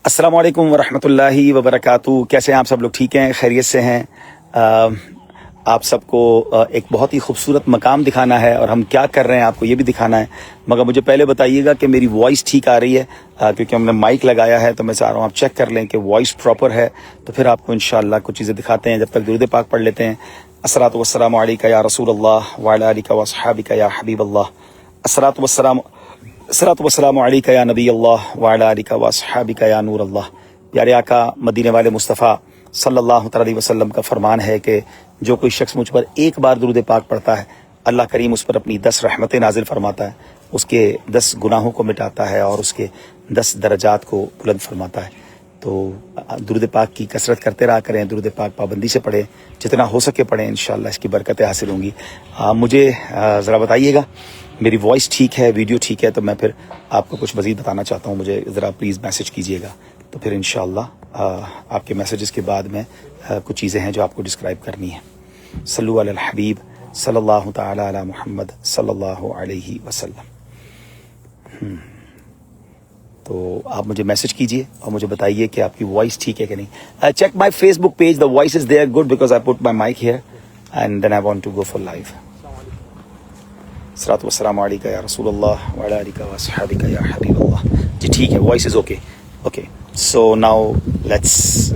अस्सलाम वालेकुम वरहमतुल्लाहि वबरकातुहू। कैसे हैं आप सब लोग? ठीक हैं, खैरियत से हैं? आप सबको एक बहुत ही खूबसूरत मकाम दिखाना है और हम क्या कर रहे हैं आपको ये भी दिखाना है। मगर मुझे पहले बताइएगा कि मेरी वॉइस ठीक आ रही है, क्योंकि हमने माइक लगाया है, तो मैं चाह रहा हूँ आप चेक कर लें कि वॉइस प्रॉपर है, तो फिर आपको इंशाअल्लाह कुछ चीज़ें दिखाते हैं। जब तक दुरूद पाक पढ़ लेते हैं। अस्सलातु वस्सलामु अलैका या रसूल अल्लाह व अला आलिका व अस्हाबिका या हबीब अल्लाह। अस्सलातु वस्सलामु अलैका या नबी अल्लाह व अला आलिका व अस्हाबिका या नूर अल्लाह। प्यारे आका मदीने वाले मुस्तफ़ा सल्लल्लाहु अलैहि वसल्लम का फरमान है कि जो कोई शख्स मुझ पर एक बार दुरूद पाक पढ़ता है, अल्लाह करीम उस पर अपनी 10 रहमतें नाजिल फरमाता है, उसके 10 गुनाहों को मिटाता है और उसके 10 दर्जात को बुलंद फरमाता है। तो दुरूद पाक की कसरत करते रहा करें, दुरूद पाक पाबंदी से पढ़ें, जितना हो सके पढ़ें, इंशाअल्लाह इसकी बरकतें हासिल होंगी। मुझे ज़रा बताइएगा मेरी वॉइस ठीक है, वीडियो ठीक है, तो मैं फिर आपको कुछ मज़ीद बताना चाहता हूँ। मुझे ज़रा प्लीज़ मैसेज कीजिएगा, तो फिर इंशाअल्लाह आपके मैसेजेस के बाद में कुछ चीज़ें हैं जो आपको डिस्क्राइब करनी है। सल्लु अलल हबीब सल्लल्लाहु तआला अला मुहम्मद सल्लल्लाहु अलैहि वसल्लम। तो आप मुझे मैसेज कीजिए और मुझे बताइए कि आपकी वॉइस ठीक है कि नहीं। Check my Facebook page, the voice is there good because I put my mic here and then I want to go for live. अस्सलातु वस्सलामु अलैका या रसूल अल्लाह व अला आलिका व अस्हाबिका या हबीब अल्लाह। जी ठीक है, voice is okay. Okay, so now let's.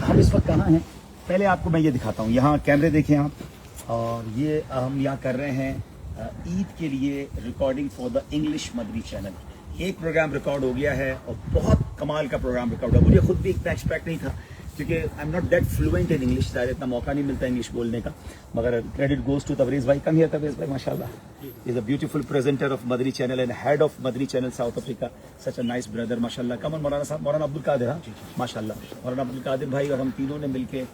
हम इस वक्त कहाँ हैं? पहले आपको मैं ये दिखाता हूँ। यहाँ कैमरे देखें आप, और ये हम यहाँ कर रहे हैं ईद के लिए recording for the English Madani channel. एक प्रोग्राम रिकॉर्ड हो गया है और बहुत कमाल का प्रोग्राम रिकॉर्ड हुआ। मुझे खुद भी इतना एक्सपेक्ट नहीं था, क्योंकि I am not that fluent in English, शायद इतना मौका नहीं मिलता इंग्लिश बोलने का। मगर क्रेडिट गोज टू तबरेज़ भाई। कम हियर तबरेज़ भाई, माशाल्लाह is a beautiful presenter of Madani channel and head of Madani channel South Africa. Such a nice brother, माशाल्लाह। कम ऑन मौलाना साहब, मौलाना अब्दुल कादिर। हाँ माशाल्लाह, मौलाना अब्दुल कादिर भाई और हम तीनों ने मिलकर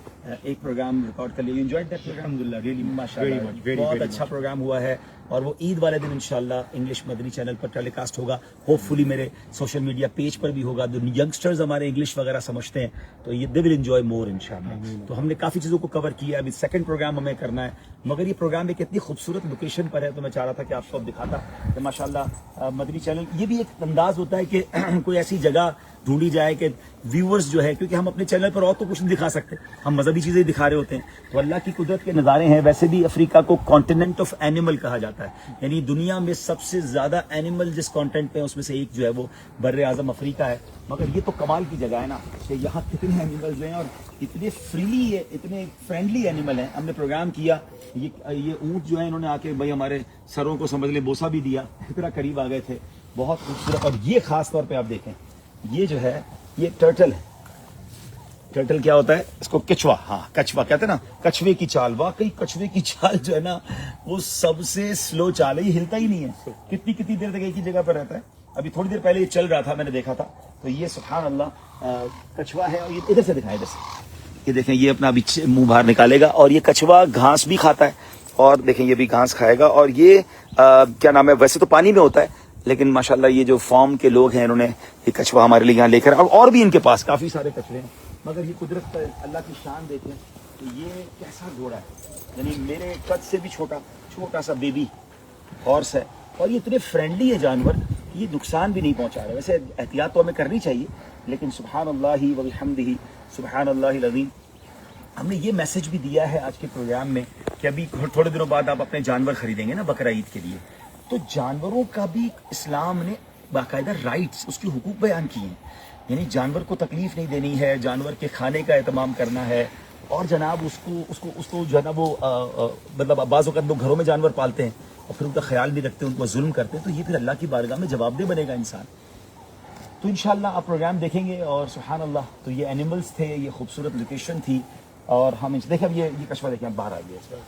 एक प्रोग्राम रिकॉर्ड कर लिया। Enjoyed that program? अल्हम्दुलिल्लाह, रियली माशाल्लाह बहुत अच्छा प्रोग्राम हुआ है। और वो ईद वाले दिन इंशाल्लाह इंग्लिश मदनी चैनल पर टेलीकास्ट होगा। होपफुली मेरे सोशल मीडिया पेज पर भी होगा। जो यंगस्टर्स हमारे इंग्लिश वगैरह समझते हैं, तो ये दे विल एंजॉय मोर इंशाल्लाह। तो हमने काफ़ी चीज़ों को कवर किया। अभी सेकंड प्रोग्राम हमें करना है, मगर ये प्रोग्राम एक इतनी खूबसूरत लोकेशन पर है, तो मैं चाह रहा था कि आपको अब दिखाता कि माशाल्लाह मदनी चैनल ये भी एक अंदाज होता है कि कोई ऐसी जगह ढूंढी जाए कि व्यूअर्स जो है, क्योंकि हम अपने चैनल पर और तो कुछ नहीं दिखा सकते, हम मजहबी चीज़ें दिखा रहे होते हैं। तो अल्लाह की कुदरत के नज़ारे हैं। वैसे भी अफ्रीका को कॉन्टिनेंट ऑफ एनिमल कहा जाता है, यानी दुनिया में सबसे ज़्यादा एनिमल जिस कॉन्टेंट पे उसमें से एक जो है वो बर्रे आज़म अफ्रीका है। मगर ये तो कमाल की जगह है ना कि यहाँ कितने एनिमल्स हैं और इतने फ्रीली है, इतने फ्रेंडली एनिमल हैं। हमने प्रोग्राम किया, ये ऊँट जो है इन्होंने आके भाई हमारे सरों को समझ ले बोसा भी दिया, इतना करीब आ गए थे, बहुत खूबसूरत। और ये खास तौर पर आप देखें, ये जो है ये टर्टल है। टर्टल क्या होता है? इसको कछुआ, हाँ कछुआ कहते हैं ना, कछुए की चाल। वाकई कछुए की चाल जो है ना वो सबसे स्लो चाल है, ये हिलता ही नहीं है। कितनी कितनी देर तक एक ही जगह पर रहता है। अभी थोड़ी देर पहले ये चल रहा था, मैंने देखा था। तो ये सुभान अल्लाह कछुआ है। और ये इधर से दिखाए, इधर से ये देखें, ये अपना अभी मुंह बाहर निकालेगा। और ये कछुआ घास भी खाता है, और देखें ये भी घास खाएगा। और ये क्या नाम है, वैसे तो पानी में होता है, लेकिन माशाल्लाह ये जो फार्म के लोग हैं इन्होंने ये कछुआ हमारे लिए यहाँ लेकर, और भी इनके पास काफ़ी सारे कछुए हैं। मगर ये कुदरत का अल्लाह की शान देखें, तो ये कैसा घोड़ा है, यानी मेरे कद से भी छोटा सा बेबी हॉर्स है। और ये इतने फ्रेंडली है जानवर, ये नुकसान भी नहीं पहुँचा रहे। वैसे एहतियात तो हमें करनी चाहिए, लेकिन सुब्हानल्लाहि व बिहम्दिही सुब्हानल्लाहिल अज़ीम। हमने ये मैसेज भी दिया है आज के प्रोग्राम में कि अभी थोड़े दिनों बाद आप अपने जानवर खरीदेंगे ना बकरा ईद के लिए, तो जानवरों का भी इस्लाम ने बाकायदा राइट्स, उसके हुकूक बयान किए हैं। यानी जानवर को तकलीफ नहीं देनी है, जानवर के खाने का एहतमाम करना है, और जनाब उसको जो है ना वो मतलब बाज़ औक़ात लोग घरों में जानवर पालते हैं और फिर उनका ख्याल नहीं रखते, उनको जुल्म करते हैं, तो ये फिर अल्लाह की बारगाह में जवाबदेह बनेगा इंसान। तो इंशाअल्लाह आप प्रोग्राम देखेंगे। और सुभान अल्लाह, तो ये एनिमल्स थे, ये खूबसूरत लोकेशन थी। और हम देखें, अब ये कछुआ देखें, बाहर आ गया।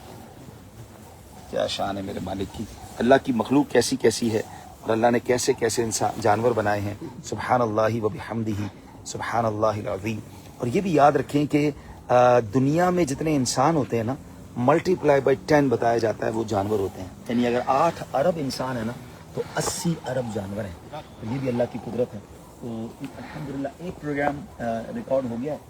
क्या शान है मेरे मालिक की, अल्लाह की मखलूक कैसी कैसी है, और अल्लाह ने कैसे कैसे इंसान जानवर बनाए हैं। सुब्हानल्लाहि व बिहम्दिही सुब्हानल्लाहिल अज़ीम। और ये भी याद रखें कि दुनिया में जितने इंसान होते हैं ना, मल्टीप्लाई बाई 10 बताया जाता है वो जानवर होते हैं। यानी अगर 8 अरब इंसान है ना, तो 80 अरब जानवर हैं। तो ये भी अल्लाह की कुदरत है। तो अल्हम्दुलिल्लाह एक प्रोग्राम रिकॉर्ड हो गया है।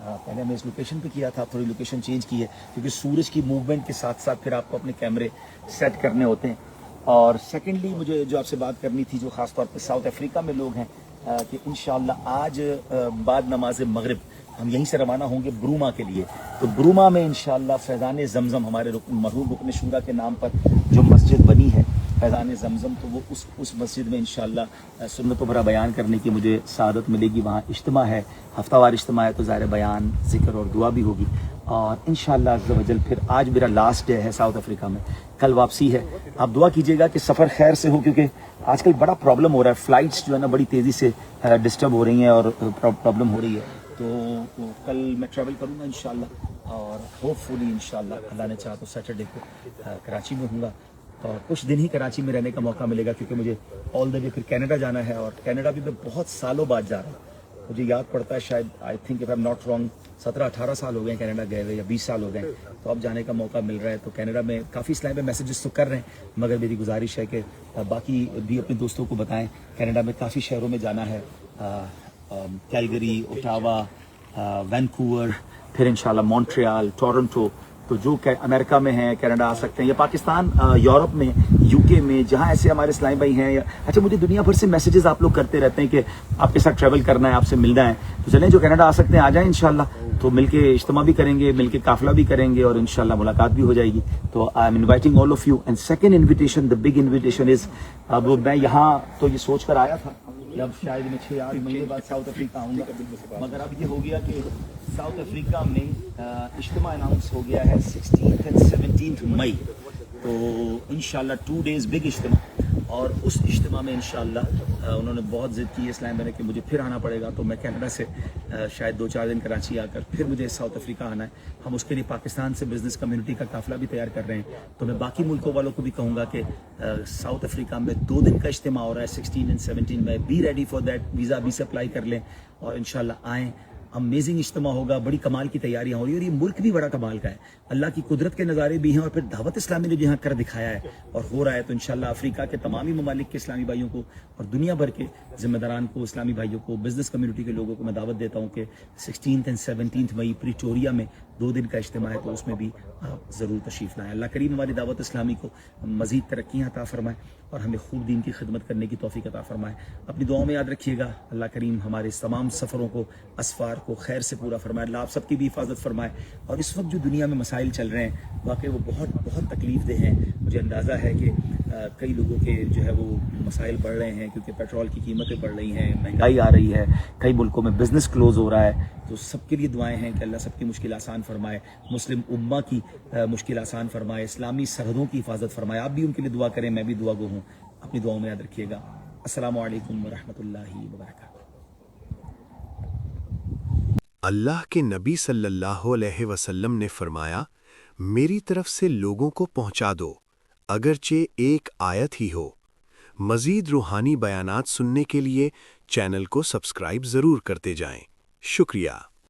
पहले हमने इस लोकेशन पे किया था, थोड़ी लोकेशन चेंज की है, क्योंकि सूरज की मूवमेंट के साथ साथ फिर आपको अपने कैमरे सेट करने होते हैं। اور سیکنڈلی مجھے جو آپ سے بات کرنی تھی، جو خاص طور پہ ساؤتھ افریقہ میں لوگ ہیں، کہ انشاءاللہ آج بعد نماز مغرب ہم یہیں سے روانہ ہوں گے بروما کے لیے. تو بروما میں انشاءاللہ فیضان زمزم، ہمارے مرحوم رکن شورا کے نام پر جو مسجد بنی ہے فیضان زمزم، تو وہ اس مسجد میں انشاءاللہ سنت و برا بیان کرنے کی مجھے سعادت ملے گی. وہاں اجتماع ہے، ہفتہ وار اجتماع ہے، تو ظاہر بیان، ذکر اور دعا بھی ہوگی. اور انشاءاللہ عز و جل پھر آج میرا لاسٹ ڈے ہے ساؤتھ افریقہ میں، کل واپسی ہے. آپ دعا کیجیے گا کہ سفر خیر سے ہو، کیونکہ آج کل بڑا پرابلم ہو رہا ہے، فلائٹس جو ہے نا بڑی تیزی سے ڈسٹرب ہو رہی ہیں اور پرابلم ہو رہی ہے. تو کل میں ٹریول کروں گا انشاءاللہ، اور ہوپ فلی انشاءاللہ اللہ نے چاہا تو سیٹرڈے کو کراچی میں ہوں گا، اور کچھ دن ہی کراچی میں رہنے کا موقع ملے گا، کیونکہ مجھے آل دا وے پھر کینیڈا جانا ہے. اور کینیڈا بھی میں بہت سالوں بعد جا رہا ہوں. مجھے یاد پڑتا ہے شاید I think if I am not wrong 17-18 سال ہو گئے کینیڈا گئے ہوئے، یا 20 سال ہو گئے. تو اب جانے کا موقع مل رہا ہے. تو کینیڈا میں کافی اسلام پہ میسیجز تو کر رہے ہیں، مگر میری گزارش ہے کہ باقی بھی اپنے دوستوں کو بتائیں. کینیڈا میں کافی شہروں میں جانا ہے، کیلگری، اوٹاوا، وینکوور، پھر انشاءاللہ مونٹریال، ٹورنٹو. تو جو امریکہ میں ہیں کینیڈا آ سکتے ہیں، یا پاکستان، یورپ میں، یو کے میں، جہاں ایسے ہمارے اسلام بھائی ہیں. اچھا، مجھے دنیا بھر سے میسیجز آپ لوگ کرتے رہتے ہیں کہ آپ کے ساتھ ٹریول کرنا ہے، آپ سے ملنا ہے. تو چلیں، جو کینیڈا آ سکتے ہیں آ جائیں انشاءاللہ. تو مل کے اجتماع بھی کریں گے، مل کے قافلہ بھی کریں گے، اور انشاءاللہ ملاقات بھی ہو جائے گی. تو I am inviting all of you. And second invitation, the big invitation is, اب میں یہاں تو یہ سوچ کر آیا تھا اب شاید میں 6-8 مہینے بعد ساؤتھ افریقہ آؤں گا، مگر اب یہ ہو گیا کہ ساؤتھ افریقہ میں اجتماع اناؤنس ہو گیا ہے 16 اور 17 مئی. تو انشاءاللہ 2 days بگ اجتماع. اور اس اجتماع میں انشاءاللہ انہوں نے بہت ضد کی اسلام میں کہ مجھے پھر آنا پڑے گا. تو میں کینیڈا سے شاید 2-4 دن کراچی آ کر پھر مجھے ساؤتھ افریقہ آنا ہے. ہم اس کے لیے پاکستان سے بزنس کمیونٹی کا قافلہ بھی تیار کر رہے ہیں. تو میں باقی ملکوں والوں کو بھی کہوں گا کہ ساؤتھ افریقہ میں 2 دن کا اجتماع ہو رہا ہے 16 اور 17 میں. Be ready for that, visa بھی سپلائی کر لیں اور انشاءاللہ آئیں. امیزنگ اجتماع ہوگا، بڑی کمال کی تیاریاں ہو رہی ہیں، اور یہ ملک بھی بڑا کمال کا ہے. اللہ کی قدرت کے نظارے بھی ہیں، اور پھر دعوت اسلامی نے جہاں کر دکھایا ہے اور ہو رہا ہے. تو انشاءاللہ افریقہ کے تمام ہی ممالک کے اسلامی بھائیوں کو اور دنیا بھر کے ذمہ داران کو، اسلامی بھائیوں کو، بزنس کمیونٹی کے لوگوں کو میں دعوت دیتا ہوں کہ 16 اور 17 مئی پریٹوریا میں 2 دن کا اجتماع ہے. تو اس میں بھی آپ ضرور تشریف لائیں. اللہ کریم ہماری دعوت اسلامی کو مزید ترقیاں عطا فرمائے اور ہمیں خوب دین کی خدمت کرنے کی توفیق عطا فرمائے. اپنی دعاؤں میں یاد رکھیے گا. اللہ کریم ہمارے اس تمام سفروں کو، اسفار کو خیر سے پورا فرمائے. اللہ آپ سب کی بھی حفاظت فرمائے. اور اس وقت جو دنیا میں مسائل چل رہے ہیں واقعی وہ بہت بہت تکلیف دہ ہیں. مجھے اندازہ ہے کہ کئی لوگوں کے جو ہے وہ مسائل بڑھ رہے ہیں، کیونکہ پیٹرول کی قیمتیں بڑھ رہی ہیں، مہنگائی آ رہی ہے، کئی ملکوں میں بزنس کلوز ہو رہا ہے. تو سب کے لیے دعائیں ہیں کہ اللہ سب کی مشکل آسان فرمائے، مسلم امہ کی مشکل آسان فرمائے، اسلامی سرحدوں کی حفاظت فرمائے. آپ بھی ان کے لیے دعا کریں، میں بھی دعا گو ہوں. اپنی دعاؤں میں یاد رکھیے گا. السلام علیکم ورحمۃ اللہ وبرکاتہ. اللہ کے نبی صلی اللہ علیہ وسلم نے فرمایا، میری طرف سے لوگوں کو پہنچا دو، اگرچہ ایک آیت ہی ہو. مزید روحانی بیانات سننے کے لیے چینل کو سبسکرائب ضرور کرتے جائیں. شکریہ.